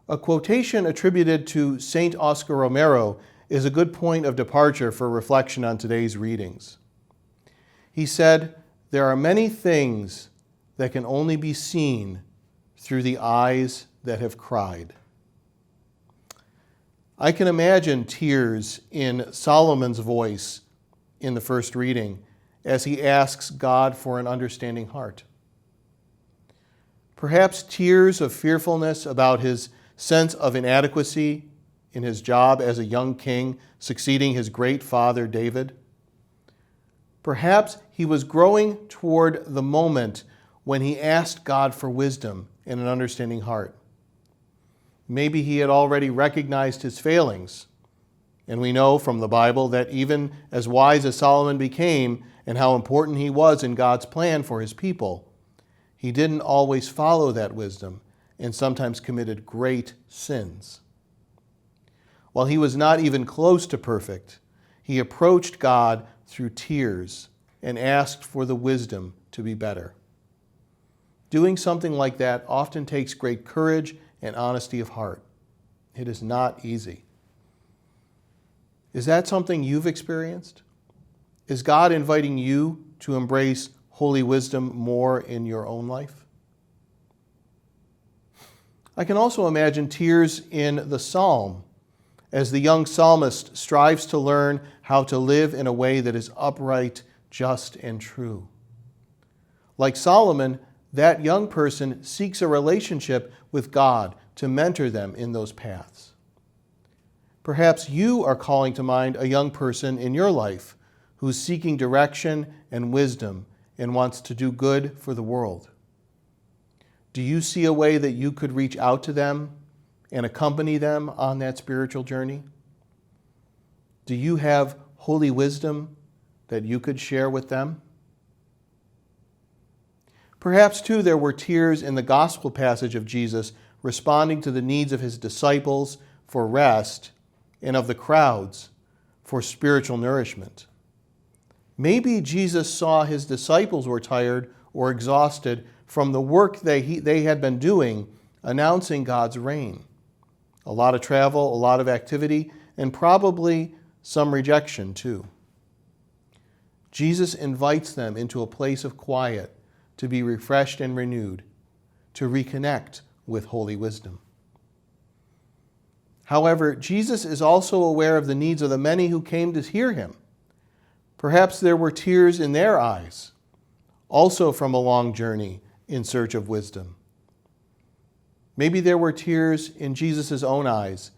A quotation attributed to St. Oscar Romero is a good point of departure for reflection on today's readings. He said, "There are many things that can only be seen through the eyes that have cried." I can imagine tears in Solomon's voice in the first reading as he asks God for an understanding heart. Perhaps tears of fearfulness about his sense of inadequacy in his job as a young king succeeding his great father David. Perhaps he was growing toward the moment when he asked God for wisdom and an understanding heart. Maybe he had already recognized his failings. And we know from the Bible that even as wise as Solomon became and how important he was in God's plan for his people, he didn't always follow that wisdom and sometimes committed great sins. While he was not even close to perfect, he approached God through tears and asked for the wisdom to be better. Doing something like that often takes great courage and honesty of heart. It is not easy. Is that something you've experienced? Is God inviting you to embrace holy wisdom more in your own life? I can also imagine tears in the psalm as the young psalmist strives to learn how to live in a way that is upright, just, and true. Like Solomon, that young person seeks a relationship with God to mentor them in those paths. Perhaps you are calling to mind a young person in your life who's seeking direction and wisdom and wants to do good for the world. Do you see a way that you could reach out to them and accompany them on that spiritual journey? Do you have holy wisdom that you could share with them? Perhaps, too, there were tears in the gospel passage of Jesus responding to the needs of his disciples for rest and of the crowds for spiritual nourishment. Maybe Jesus saw his disciples were tired or exhausted from the work they had been doing announcing God's reign. A lot of travel, a lot of activity, and probably some rejection too. Jesus invites them into a place of quiet to be refreshed and renewed, to reconnect with holy wisdom. However, Jesus is also aware of the needs of the many who came to hear him. Perhaps there were tears in their eyes, also from a long journey in search of wisdom. Maybe there were tears in Jesus' own eyes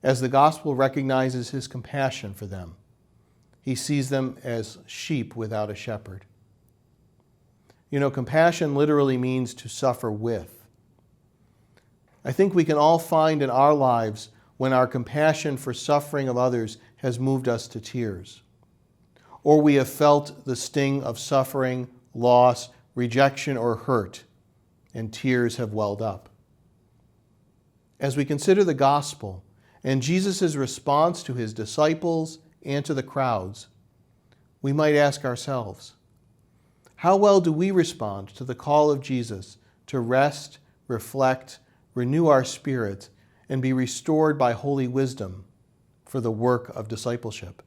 as the gospel recognizes his compassion for them. He sees them as sheep without a shepherd. You know, compassion literally means to suffer with. I think we can all find in our lives when our compassion for suffering of others has moved us to tears, or we have felt the sting of suffering, loss, rejection, or hurt, and tears have welled up. As we consider the gospel and Jesus' response to his disciples and to the crowds, we might ask ourselves, how well do we respond to the call of Jesus to rest, reflect, renew our spirit, and be restored by holy wisdom for the work of discipleship?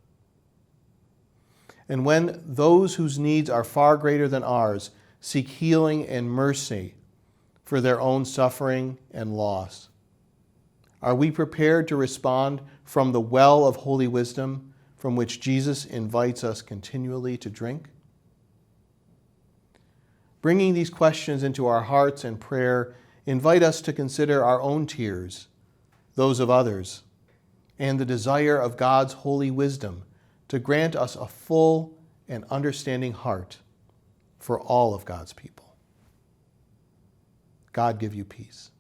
And when those whose needs are far greater than ours seek healing and mercy for their own suffering and loss, are we prepared to respond from the well of holy wisdom from which Jesus invites us continually to drink? Bringing these questions into our hearts and prayer invite us to consider our own tears, those of others, and the desire of God's holy wisdom to grant us a full and understanding heart for all of God's people. God give you peace.